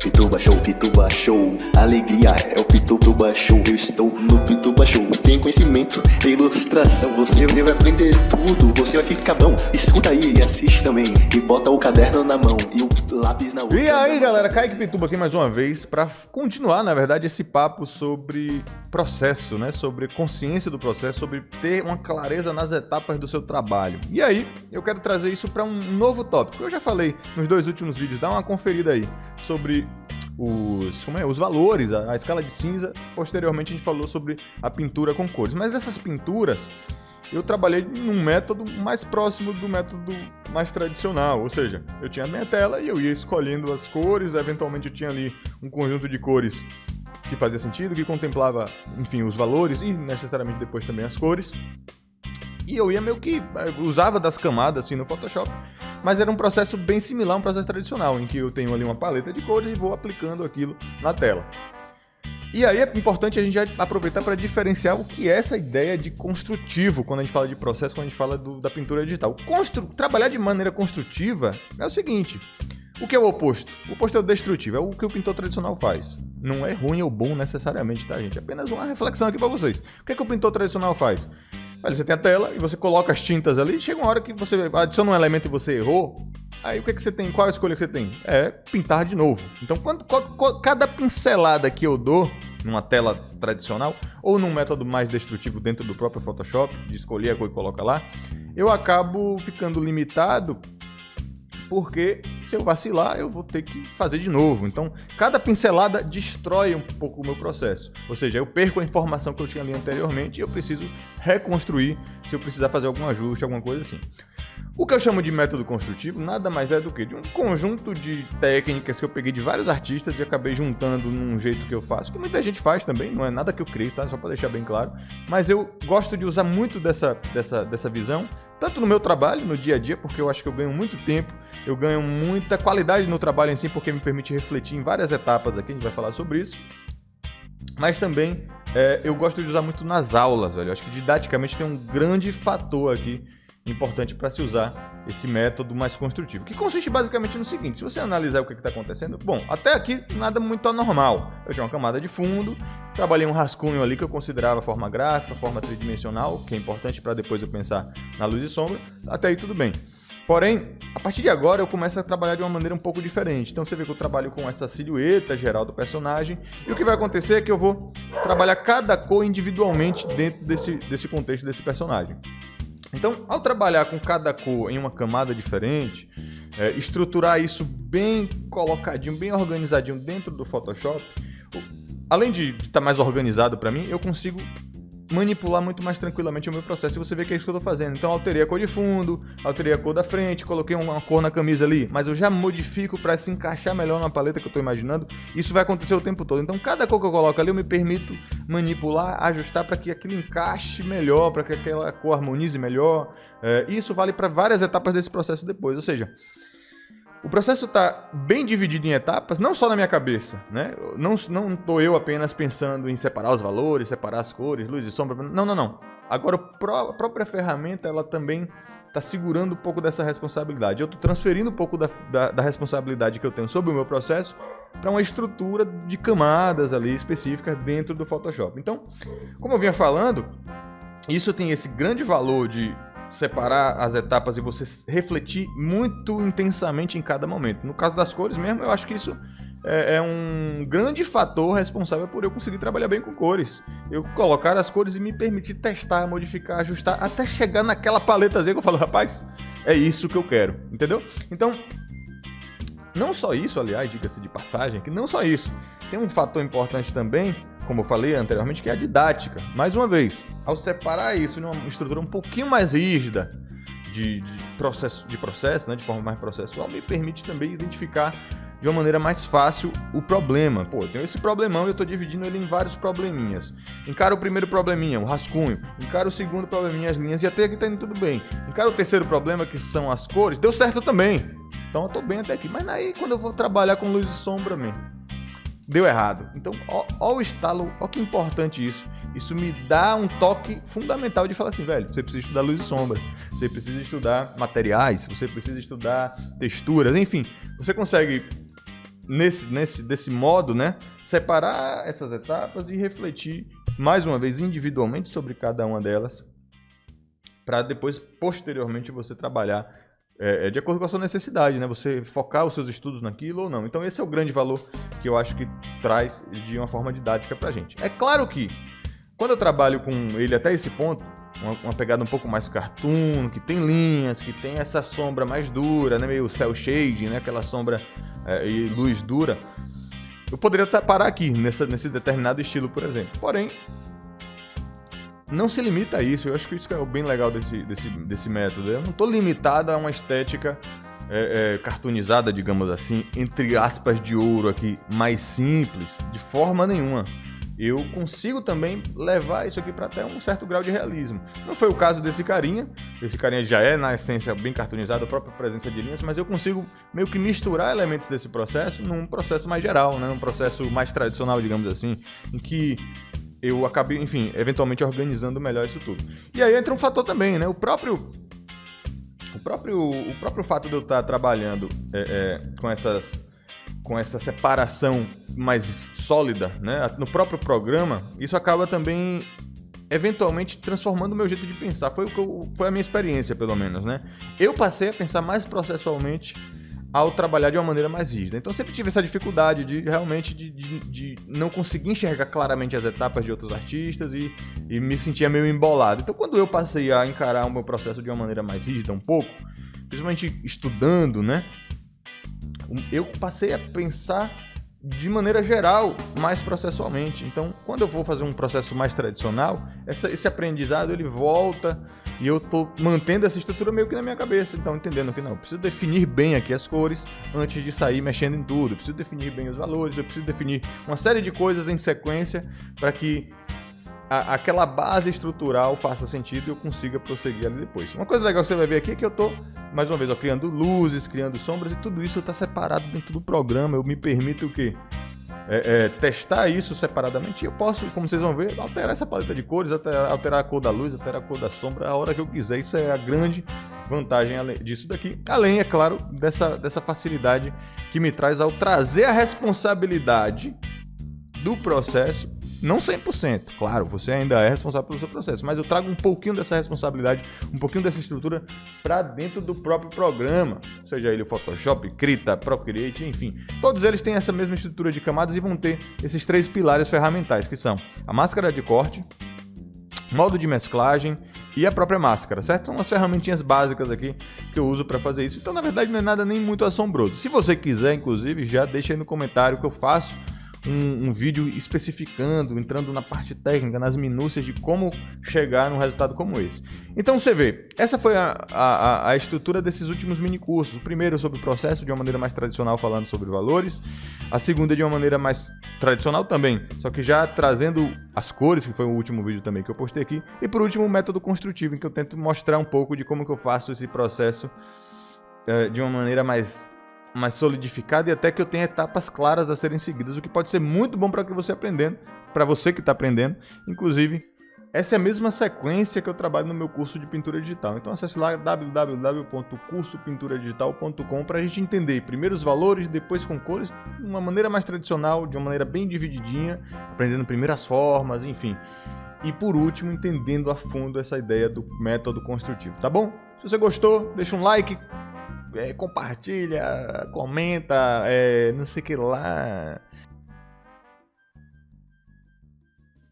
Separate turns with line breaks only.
Pituba Show, alegria é o Pituba Show. Eu estou no Pituba Show, tem conhecimento, ilustração. Você vai aprender tudo, você vai ficar bom. Escuta aí e assiste também, e bota o caderno na mão e o lápis na outra.
E aí galera, Kaique Pituba aqui mais uma vez para continuar, na verdade, esse papo sobre processo, né? Sobre consciência do processo, sobre ter uma clareza nas etapas do seu trabalho. E aí, eu quero trazer isso para um novo tópico. Eu já falei nos 2 últimos vídeos, dá uma conferida aí sobre os valores, a escala de cinza. Posteriormente a gente falou sobre a pintura com cores. Mas essas pinturas, eu trabalhei num método mais próximo do método mais tradicional. Ou seja, eu tinha a minha tela e eu ia escolhendo as cores. Eventualmente eu tinha ali um conjunto de cores que fazia sentido, que contemplava, enfim, os valores e necessariamente depois também as cores. E eu ia meio que usava das camadas assim no Photoshop, mas era um processo bem similar a um processo tradicional, em que eu tenho ali uma paleta de cores e vou aplicando aquilo na tela. E aí é importante a gente aproveitar para diferenciar o que é essa ideia de construtivo quando a gente fala de processo, quando a gente fala da pintura digital. Trabalhar de maneira construtiva é o seguinte: o que é o oposto? O oposto é o destrutivo, é o que o pintor tradicional faz. Não é ruim ou bom necessariamente, tá, gente? É apenas uma reflexão aqui para vocês. O que é que o pintor tradicional faz? Você tem a tela e você coloca as tintas ali, chega uma hora que você adiciona um elemento e você errou, aí o que é que você tem? Qual a escolha que você tem? É pintar de novo. Então, cada pincelada que eu dou numa tela tradicional ou num método mais destrutivo dentro do próprio Photoshop, de escolher a cor e colocar lá, eu acabo ficando limitado, porque se eu vacilar, eu vou ter que fazer de novo. Então, cada pincelada destrói um pouco o meu processo. Ou seja, eu perco a informação que eu tinha ali anteriormente e eu preciso reconstruir se eu precisar fazer algum ajuste, alguma coisa assim. O que eu chamo de método construtivo nada mais é do que de um conjunto de técnicas que eu peguei de vários artistas e acabei juntando num jeito que eu faço, que muita gente faz também, não é nada que eu criei, tá? Só para deixar bem claro. Mas eu gosto de usar muito dessa visão, tanto no meu trabalho, no dia a dia, porque eu acho que eu ganho muito tempo, eu ganho muita qualidade no trabalho em si, porque me permite refletir em várias etapas aqui, a gente vai falar sobre isso. Mas também eu gosto de usar muito nas aulas, velho. Eu acho que didaticamente tem um grande fator aqui importante para se usar esse método mais construtivo, que consiste basicamente no seguinte: se você analisar o que está acontecendo, bom, até aqui nada muito anormal. Eu tinha uma camada de fundo, trabalhei um rascunho ali que eu considerava forma gráfica, forma tridimensional, que é importante para depois eu pensar na luz e sombra, até aí tudo bem. Porém, a partir de agora eu começo a trabalhar de uma maneira um pouco diferente. Então você vê que eu trabalho com essa silhueta geral do personagem, e o que vai acontecer é que eu vou trabalhar cada cor individualmente dentro desse contexto desse personagem. Então, ao trabalhar com cada cor em uma camada diferente, estruturar isso bem colocadinho, bem organizadinho dentro do Photoshop, além de estar mais organizado para mim, eu consigo manipular muito mais tranquilamente o meu processo. E você vê que é isso que eu estou fazendo. Então, alterei a cor de fundo, alterei a cor da frente, coloquei uma cor na camisa ali, mas eu já modifico para se encaixar melhor na paleta que eu estou imaginando. Isso vai acontecer o tempo todo. Então, cada cor que eu coloco ali, eu me permito manipular, ajustar para que aquilo encaixe melhor, para que aquela cor harmonize melhor. Isso vale para várias etapas desse processo depois. Ou seja, o processo está bem dividido em etapas, não só na minha cabeça, né? Não estou eu apenas pensando em separar os valores, separar as cores, luz e sombra. Não. Agora, a própria ferramenta, ela também está segurando um pouco dessa responsabilidade. Eu estou transferindo um pouco da responsabilidade que eu tenho sobre o meu processo para uma estrutura de camadas ali específicas dentro do Photoshop. Então, como eu vinha falando, isso tem esse grande valor de separar as etapas e você refletir muito intensamente em cada momento. No caso das cores mesmo, eu acho que isso é um grande fator responsável por eu conseguir trabalhar bem com cores. Eu colocar as cores e me permitir testar, modificar, ajustar, até chegar naquela paletazinha que eu falo, rapaz, é isso que eu quero, entendeu? Então, não só isso, aliás, diga-se de passagem, que não só isso. Tem um fator importante também, como eu falei anteriormente, que é a didática. Mais uma vez, ao separar isso numa estrutura um pouquinho mais rígida de processo, né, de forma mais processual, me permite também identificar de uma maneira mais fácil o problema. Pô, eu tenho esse problemão e eu estou dividindo ele em vários probleminhas. Encaro o primeiro probleminha, o rascunho. Encaro o segundo probleminha, as linhas, e até aqui está indo tudo bem. Encaro o terceiro problema, que são as cores. Deu certo também. Então eu estou bem até aqui. Mas aí, quando eu vou trabalhar com luz e sombra mesmo, deu errado. Então, ó o estalo, ó que importante isso. Isso me dá um toque fundamental de falar assim, velho, você precisa estudar luz e sombra, você precisa estudar materiais, você precisa estudar texturas, enfim. Você consegue desse modo, né, separar essas etapas e refletir mais uma vez individualmente sobre cada uma delas, para depois, posteriormente, você trabalhar de acordo com a sua necessidade, né? Você focar os seus estudos naquilo ou não. Então esse é o grande valor que eu acho que traz de uma forma didática pra gente. É claro que, quando eu trabalho com ele até esse ponto, uma pegada um pouco mais cartoon, que tem linhas, que tem essa sombra mais dura, né? Meio cel shading, né? Aquela sombra e luz dura, eu poderia parar aqui, nesse determinado estilo, por exemplo. Porém, não se limita a isso. Eu acho que isso é o bem legal desse método. Eu não estou limitado a uma estética cartoonizada, digamos assim, entre aspas de ouro aqui, mais simples, de forma nenhuma. Eu consigo também levar isso aqui para até um certo grau de realismo. Não foi o caso desse carinha. Esse carinha já é, na essência, bem cartoonizado, a própria presença de linhas, mas eu consigo meio que misturar elementos desse processo num processo mais geral, né? Num processo mais tradicional, digamos assim, em que eu acabei, enfim, eventualmente organizando melhor isso tudo. E aí entra um fator também, né? O próprio fato de eu estar trabalhando com essa separação mais sólida, né, no próprio programa, isso acaba também eventualmente transformando o meu jeito de pensar. Foi a minha experiência, pelo menos, né? Eu passei a pensar mais processualmente ao trabalhar de uma maneira mais rígida. Então sempre tive essa dificuldade de realmente de não conseguir enxergar claramente as etapas de outros artistas e me sentia meio embolado. Então quando eu passei a encarar o meu processo de uma maneira mais rígida um pouco, principalmente estudando, né, eu passei a pensar de maneira geral, mais processualmente. Então, quando eu vou fazer um processo mais tradicional, esse aprendizado ele volta e eu tô mantendo essa estrutura meio que na minha cabeça. Então, entendendo que não, eu preciso definir bem aqui as cores antes de sair mexendo em tudo. Eu preciso definir bem os valores, eu preciso definir uma série de coisas em sequência para que aquela base estrutural faça sentido e eu consiga prosseguir ali depois. Uma coisa legal que você vai ver aqui é que eu tô, mais uma vez, criando luzes, criando sombras, e tudo isso está separado dentro do programa. Eu me permito o quê? Testar isso separadamente. Eu posso, como vocês vão ver, alterar essa paleta de cores, alterar a cor da luz, alterar a cor da sombra a hora que eu quiser. Isso é a grande vantagem disso daqui. Além, é claro, dessa facilidade que me traz ao trazer a responsabilidade do processo. Não 100%, claro, você ainda é responsável pelo seu processo, mas eu trago um pouquinho dessa responsabilidade, um pouquinho dessa estrutura para dentro do próprio programa, seja ele o Photoshop, Krita, Procreate, enfim. Todos eles têm essa mesma estrutura de camadas e vão ter esses 3 pilares ferramentais, que são a máscara de corte, modo de mesclagem e a própria máscara, certo? São as ferramentinhas básicas aqui que eu uso para fazer isso. Então, na verdade, não é nada nem muito assombroso. Se você quiser, inclusive, já deixa aí no comentário que eu faço um vídeo especificando, entrando na parte técnica, nas minúcias de como chegar num resultado como esse. Então você vê, essa foi a estrutura desses últimos mini cursos. O primeiro sobre o processo, de uma maneira mais tradicional, falando sobre valores. A segunda de uma maneira mais tradicional também, só que já trazendo as cores, que foi o último vídeo também que eu postei aqui. E por último, o método construtivo, em que eu tento mostrar um pouco de como que eu faço esse processo de uma maneira mais solidificada e até que eu tenha etapas claras a serem seguidas, o que pode ser muito bom para que você aprendendo, para você que está aprendendo. Inclusive, essa é a mesma sequência que eu trabalho no meu curso de pintura digital. Então acesse lá www.cursopinturadigital.com para a gente entender primeiro os valores, depois com cores, de uma maneira mais tradicional, de uma maneira bem divididinha, aprendendo primeiro as formas, enfim. E por último, entendendo a fundo essa ideia do método construtivo, tá bom? Se você gostou, deixa um like, compartilha, comenta, não sei o que lá.